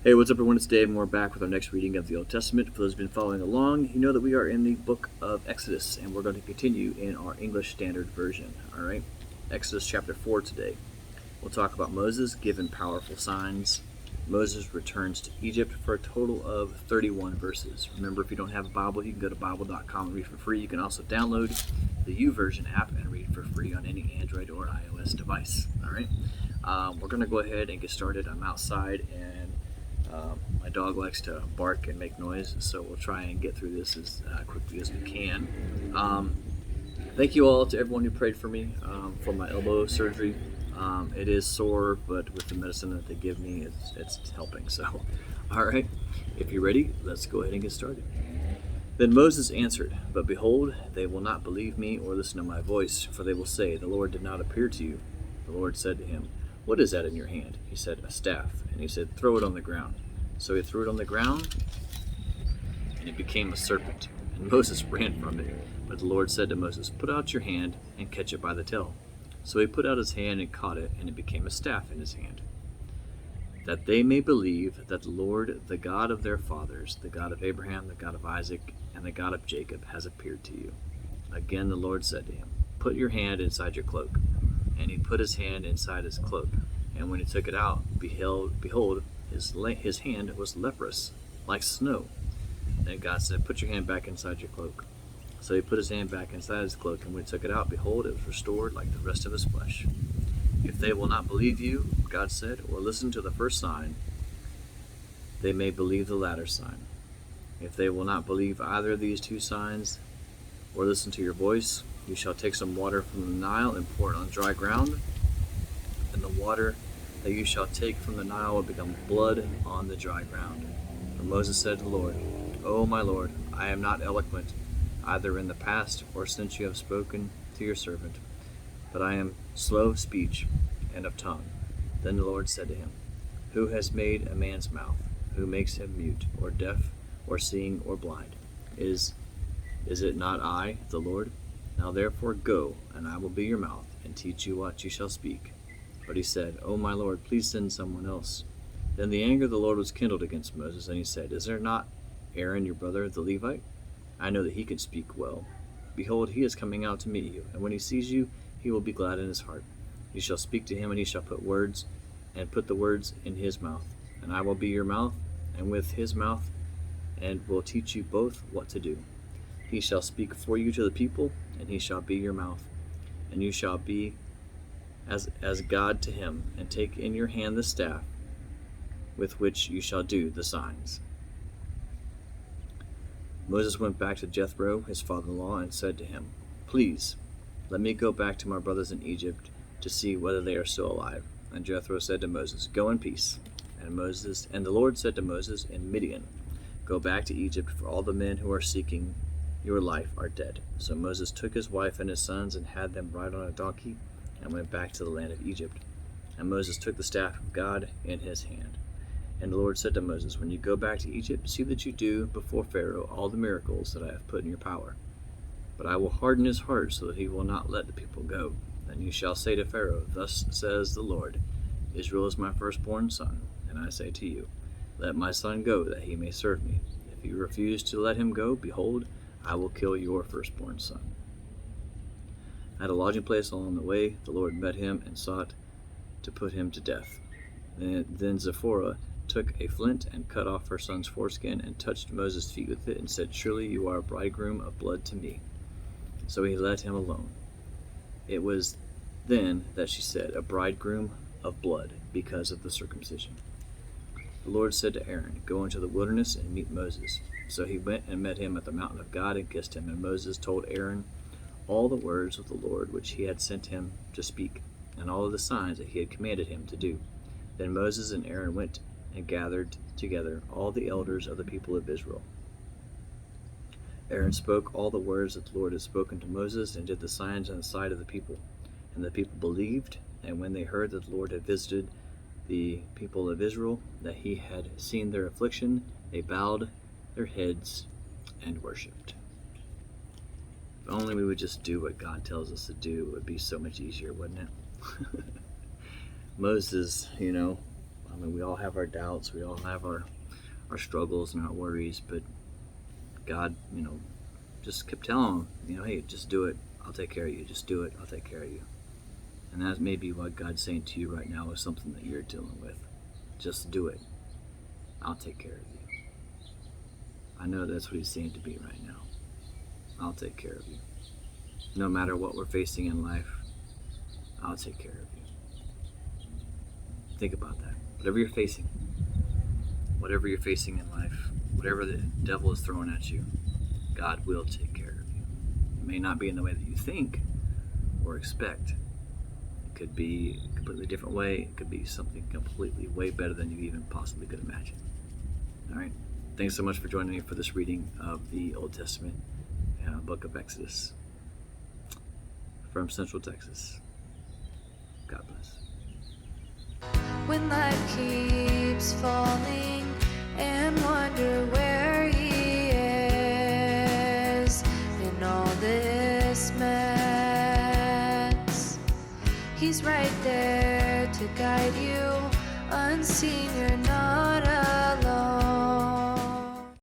Hey, what's up, everyone? It's Dave, and we're back with our next reading of the Old Testament. For those who've been following along, you know that we are in the book of Exodus, and we're going to continue in our English Standard Version. All right, Exodus chapter 4 today. We'll talk about Moses given powerful signs. Moses returns to Egypt for a total of 31 verses. Remember, if you don't have a Bible, you can go to Bible.com and read for free. You can also download the YouVersion app and read for free on any Android or iOS device. All right, we're going to go ahead and get started. I'm outside, and my dog likes to bark and make noise, so we'll try and get through this as quickly as we can. Thank you all to everyone who prayed for me for my elbow surgery. It is sore, but with the medicine that they give me, it's helping. So, all right, if you're ready, let's go ahead and get started. Then Moses answered, "But behold, they will not believe me or listen to my voice, for they will say, 'The Lord did not appear to you.' The Lord said to him, 'What is that in your hand?' He said, 'A staff.' And he said, 'Throw it on the ground.' So he threw it on the ground, and it became a serpent. And Moses ran from it. But the Lord said to Moses, 'Put out your hand and catch it by the tail.' So he put out his hand and caught it, and it became a staff in his hand. That they may believe that the Lord, the God of their fathers, the God of Abraham, the God of Isaac, and the God of Jacob, has appeared to you." Again the Lord said to him, "Put your hand inside your cloak." And he put his hand inside his cloak. And when he took it out, behold, his hand was leprous, like snow. Then God said, "Put your hand back inside your cloak." So he put his hand back inside his cloak, and when he took it out, behold, it was restored like the rest of his flesh. "If they will not believe you," God said, "or listen to the first sign, they may believe the latter sign. If they will not believe either of these two signs, or listen to your voice, you shall take some water from the Nile and pour it on dry ground, and the water that you shall take from the Nile will become blood on the dry ground." For Moses said to the Lord, "O my Lord, I am not eloquent, either in the past or since you have spoken to your servant, but I am slow of speech and of tongue." Then the Lord said to him, "Who has made a man's mouth? Who makes him mute, or deaf, or seeing, or blind? Is it not I, the Lord? Now therefore go, and I will be your mouth, and teach you what you shall speak." But he said, "O my Lord, please send someone else." Then the anger of the Lord was kindled against Moses, and he said, "Is there not Aaron your brother, the Levite? I know that he can speak well. Behold, he is coming out to meet you, and when he sees you, he will be glad in his heart. You shall speak to him, and he shall put the words in his mouth. And I will be your mouth, and with his mouth, and will teach you both what to do. He shall speak for you to the people, and he shall be your mouth. And you shall be as God to him, and take in your hand the staff with which you shall do the signs." Moses went back to Jethro, his father-in-law, and said to him, "Please, let me go back to my brothers in Egypt to see whether they are still alive." And Jethro said to Moses, "Go in peace." And the Lord said to Moses in Midian, "Go back to Egypt, for all the men who are seeking your life are dead." So Moses took his wife and his sons and had them ride on a donkey and went back to the land of Egypt. And Moses took the staff of God in his hand. And the Lord said to Moses, "When you go back to Egypt, see that you do before Pharaoh all the miracles that I have put in your power. But I will harden his heart so that he will not let the people go. And you shall say to Pharaoh, 'Thus says the Lord, Israel is my firstborn son. And I say to you, let my son go, that he may serve me. If you refuse to let him go, behold, I will kill your firstborn son.'" At a lodging place along the way, the Lord met him and sought to put him to death. Then Zipporah took a flint and cut off her son's foreskin and touched Moses' feet with it and said, "Surely you are a bridegroom of blood to me." So he let him alone. It was then that she said, "A bridegroom of blood," because of the circumcision. The Lord said to Aaron, "Go into the wilderness and meet Moses." So he went and met him at the mountain of God and kissed him. And Moses told Aaron all the words of the Lord which he had sent him to speak, and all of the signs that he had commanded him to do. Then Moses and Aaron went and gathered together all the elders of the people of Israel. Aaron spoke all the words that the Lord had spoken to Moses, and did the signs in the sight of the people. And the people believed, and when they heard that the Lord had visited the people of Israel, that he had seen their affliction, they bowed their heads and worshipped. If only we would just do what God tells us to do, it would be so much easier, wouldn't it? Moses, I mean, we all have our doubts, we all have our struggles and our worries, but God, just kept telling him, hey, just do it. I'll take care of you. Just do it. I'll take care of you. And that may be what God's saying to you right now is something that you're dealing with. Just do it. I'll take care of you. I know that's what he's saying to me right now. I'll take care of you. No matter what we're facing in life, I'll take care of you. Think about that. Whatever you're facing in life, whatever the devil is throwing at you, God will take care of you. It may not be in the way that you think or expect. It could be a completely different way. It could be something completely way better than you even possibly could imagine. All right. Thanks so much for joining me for this reading of the Old Testament book of Exodus from Central Texas. God bless. When life keeps falling and wonder where he is in all this mess, he's right there to guide you, unseen, you're not